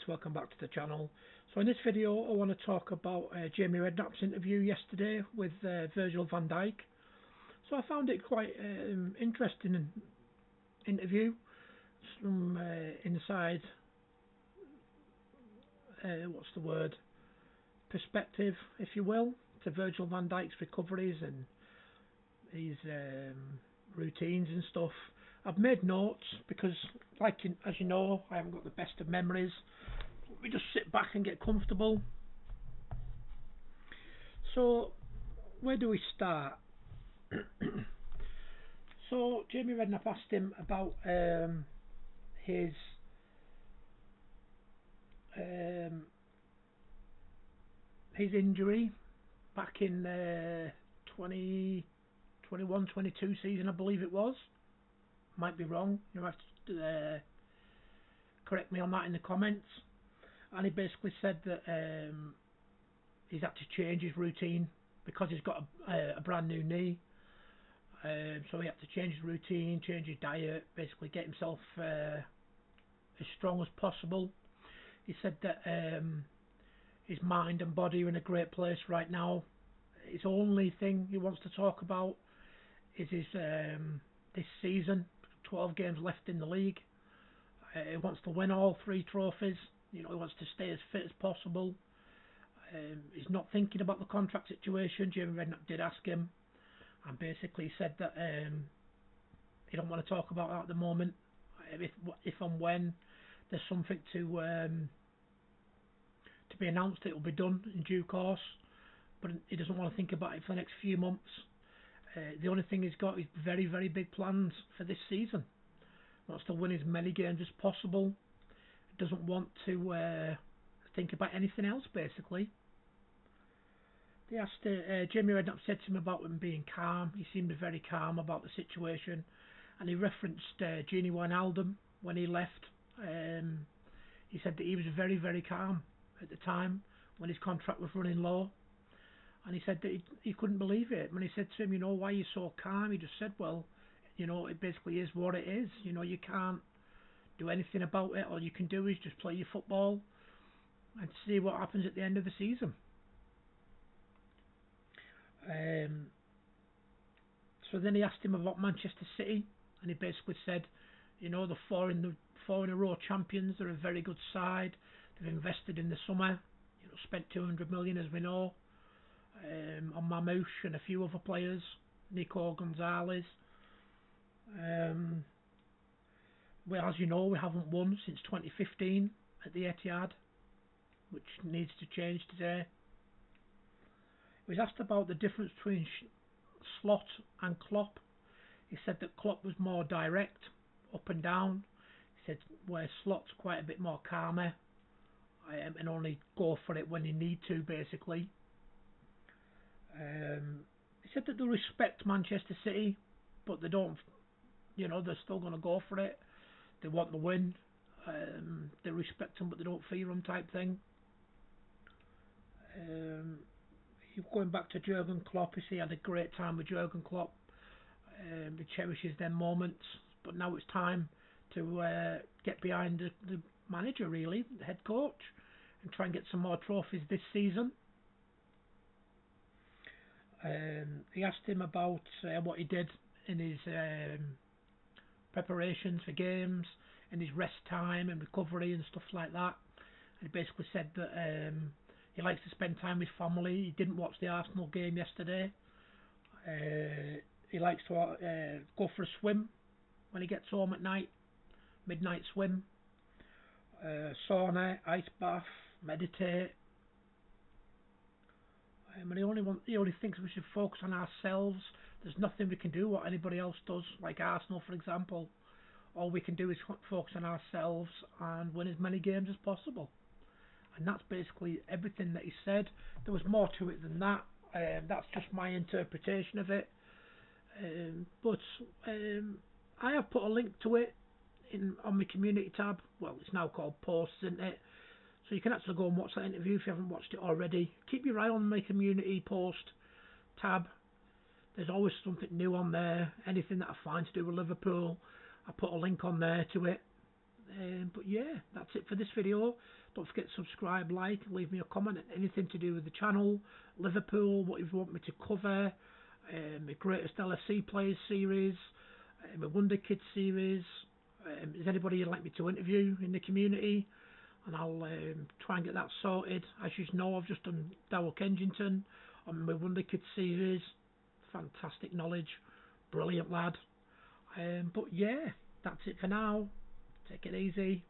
welcome back to the channel. So in this video I want to talk about Jaime Redknapp's interview yesterday with Virgil van Dijk. So I found it quite interesting interview, some inside, what's the word, perspective if you will, to Virgil van Dijk's recoveries and his routines and stuff. I've made notes because, as you know, I haven't got the best of memories. We just sit back and get comfortable. So, where do we start? So, Jaime Redknapp asked him about his injury back in 2021-22 season, I believe it was. Might be wrong. You'll have to correct me on that in the comments. And he basically said that he's had to change his routine because he's got a brand new knee. So he had to change his routine, change his diet, basically get himself as strong as possible. He said that his mind and body are in a great place right now. His only thing he wants to talk about is his this season. 12 games left in the league. He wants to win all 3 trophies. He wants to stay as fit as possible. He's not thinking about the contract situation. Jaime Redknapp did ask him, and basically said that he don't want to talk about that at the moment. If and when there's something to be announced, it will be done in due course. But he doesn't want to think about it for the next few months. The only thing he's got is very, very big plans for this season. He wants to win as many games as possible. He doesn't want to think about anything else, basically. They asked, Jaime Redknapp said to him about him being calm. He seemed very calm about the situation. And he referenced Gini Wijnaldum when he left. He said that he was very, very calm at the time when his contract was running low. And he said that he couldn't believe it. When he said to him, why are you so calm? He just said, well, it basically is what it is. You can't do anything about it. All you can do is just play your football and see what happens at the end of the season. So then he asked him about Manchester City, and he basically said, the four in a row champions. They're a very good side. They've invested in the summer. Spent 200 million, as we know. On Mamouche and a few other players, Nico Gonzalez. Well, as you know, we haven't won since 2015 at the Etihad, which needs to change today. He was asked about the difference between Slot and Klopp. He said that Klopp was more direct, up and down. He said where Slot's quite a bit more calmer and only go for it when you need to, basically. He said that they respect Manchester City, but they don't, they're still going to go for it. They want the win. They respect them, but they don't fear them, type thing. Going back to Jurgen Klopp, he had a great time with Jurgen Klopp. He cherishes their moments, but now it's time to get behind the manager, really, the head coach, and try and get some more trophies this season. He asked him about what he did in his preparations for games and his rest time and recovery and stuff like that. And he basically said that he likes to spend time with family. He didn't watch the Arsenal game yesterday. He likes to go for a swim when he gets home at night, midnight swim, sauna, ice bath, meditate. And he only thinks we should focus on ourselves. There's nothing we can do what anybody else does, like Arsenal, for example. All we can do is focus on ourselves and win as many games as possible. And that's basically everything that he said. There was more to it than that. That's just my interpretation of it. But I have put a link to it on my community tab. Well, it's now called posts, isn't it? So you can actually go and watch that interview if you haven't watched it already. Keep your eye on my community post tab. There's always something new on there. Anything that I find to do with Liverpool, I put a link on there to it. But yeah, that's it for this video. Don't forget to subscribe, like, leave me a comment, anything to do with the channel, Liverpool, what you want me to cover, my Greatest LFC Players series, my Wonder Kids series. Is anybody you'd like me to interview in the community? And I'll try and get that sorted. As you know, I've just done Darryl Kensington on my Wonder Kids series. Fantastic knowledge, brilliant lad. But yeah, that's it for now. Take it easy.